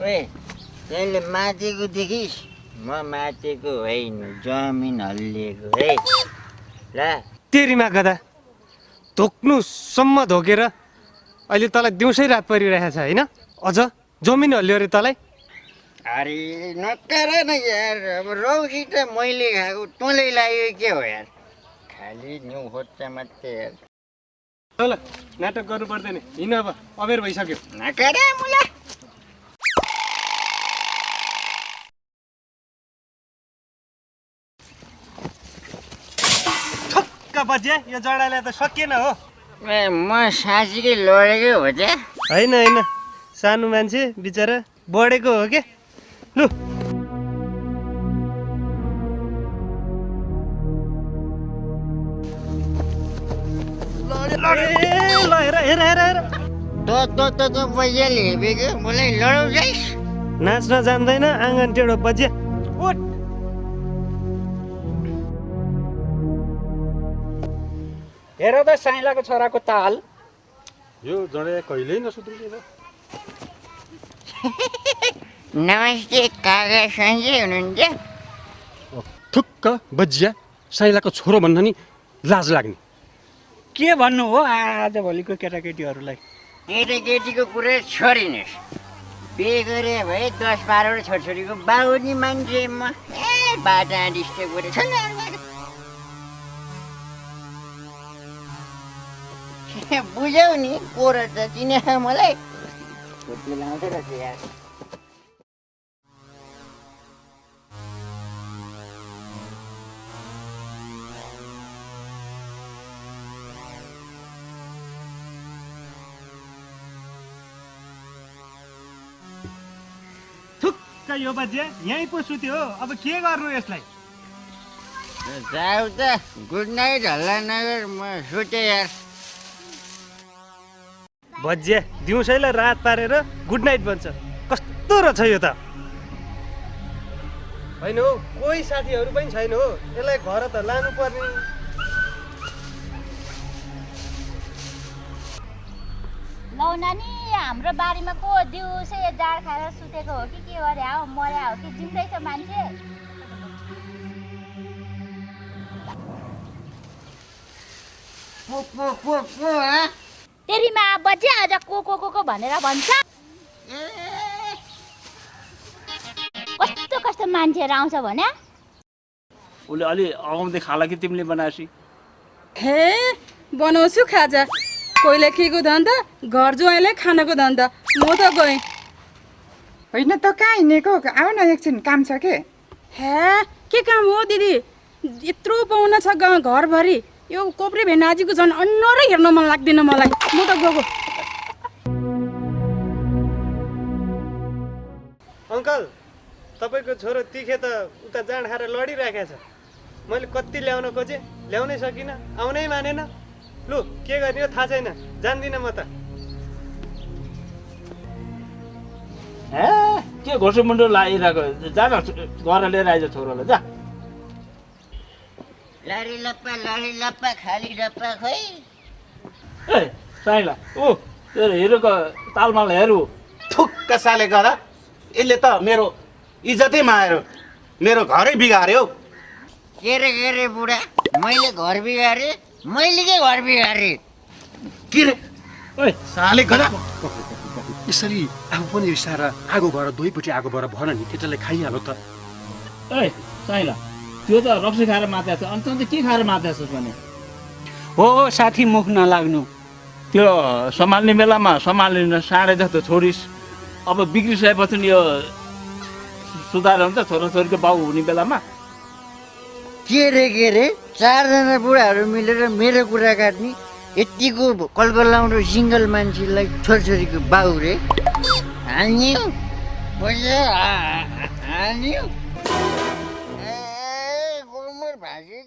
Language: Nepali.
ओए तैँले माथिको देखिस् म माथिको होइन जमिन हल्लिएको है ल तेरीमा गदा धोक्नुसम्म धोकेर अहिले तँलाई दिउँसै रात परिरहेको छ होइन अझ जमिन हल्लियो अरे तँलाई अरे नकार न यार अब रौसित मैले खाएको तँले लाग्यो के हो यार खालि न्यु खोज्छ मात्रै यार ल नाटक गर्नु पर्दैन हिँड अब अबेर भइसक्यो नकार मलाई ठक्क बजे यो जडालाई त सकिएन हो ए म साँच्चीकै लडेकै हो त होइन होइन सानो मान्छे बिचरा बढेको हो के लु ल हेर हेर हेर हेर त पैसाले हेपेको मलाई लडाउँछस् नाच्न जान्दैन आँगन टेढो बजे उठ हेर त साइलाको छोराको ताल यो जडे कहिल्यै नसुध्रिने नमस्ते काका सन्जय हुनुहुन्छ थुक्क बजिया साइलाको छोरो भन्न नि लाज लाग्ने के भन्नु हो आजभोलिको केटाकेटीहरूलाई केटाकेटीको कुरा छोडिनुहोस् बिहे गरे भए 10-12 छोरछोरीको बाउ नि मान्छे म ए बाटा डिस्टर्ब गरेर बुझ्यौ नि कोरा त चिने मलाई खुट्टी लाउँदै रहेछ यार थुक्क यो बजे यहीँ पो सुत्यो हो अब के गर्नु यसलाई जाऊ त गुड नाइट हल्ला नगर म सुतेँ यार बजे दिउँसैलाई रात पारेर गुड नाइट भन्छ कस्तो रहेछ यो त होइन हौ कोही साथीहरू पनि छैन हो यसलाई घर त लानु पर्ने लौ नानी हाम्रो बारीमा को दिउँसै जाड खाएर सुतेको हो कि के गरे हो मर्या हो कि जिउँदै छ मान्छे तेरीमा बजे आज को भनेर भन्छ कस्तो कस्तो मान्छेहरू आउँछ भने उसले अलि अगाउँदै खाला कि तिमीले बनाएपछि हे बनाउँछु खाजा कोहीले केको धन्दा घर जुवाइँलाई खानाको धन्दा म त गएँ होइन त कहाँ हिँडेको आऊ न एकछिन काम छ हे के काम हो दिदी यत्रो पाहुना छ घरभरि यो कोप्रे भेनाजीको झन् अनुहारै हेर्न मन लाग्दैन मलाई म त गएको अङ्कल तपाईँको छोरो तिखे त उता जाँड खाएर लडिराखेको छ मैले कति ल्याउन खोजेँ ल्याउनै सकिनँ आउनै मानेन लु के गर्ने हो थाहा छैन जान्दिनँ म त हे के घोसो मुन्डो लागिरहेको जा न घर लिएर आइज छोरोलाई जा लरी लप्पा खाली डप्पा खोइ ए साइला ऊ तेरो हिरोको तालमाल हेरु थुक्क साले गरा यसले त मेरो इज्जतै मायो मेरो घरै बिगार्यो के रे बुढा मैले घर बिगारेँ मैले के घर बिगारेँ के रे ओइ साले गरा यसरी आफू पनि रिसाएर आगो भएर दुईपट्टि आगो भएर भन नि केटाले खाइहाल्यो त ए साइला त्यो त रक्सी खाएर माथि छ अनि तँ के खाएर माथि छस् भने हो साथी मुख नलाग्नु त्यो सम्हाल्ने बेलामा सम्हाल्ने साँडे जस्तो छोडिस् अब बिग्रिसकेपछि यो सुधार हुन्छ छोराछोरीको बाउ हुने बेलामा के रे चारजना बुढाहरू मिलेर मेरो कुरा काट्ने यतिको कलकलाउनु सिङ्गल मान्छेलाई छोरछोरीको बाउ रे हान्यो पैसा हान्यो ए गोमर भाषी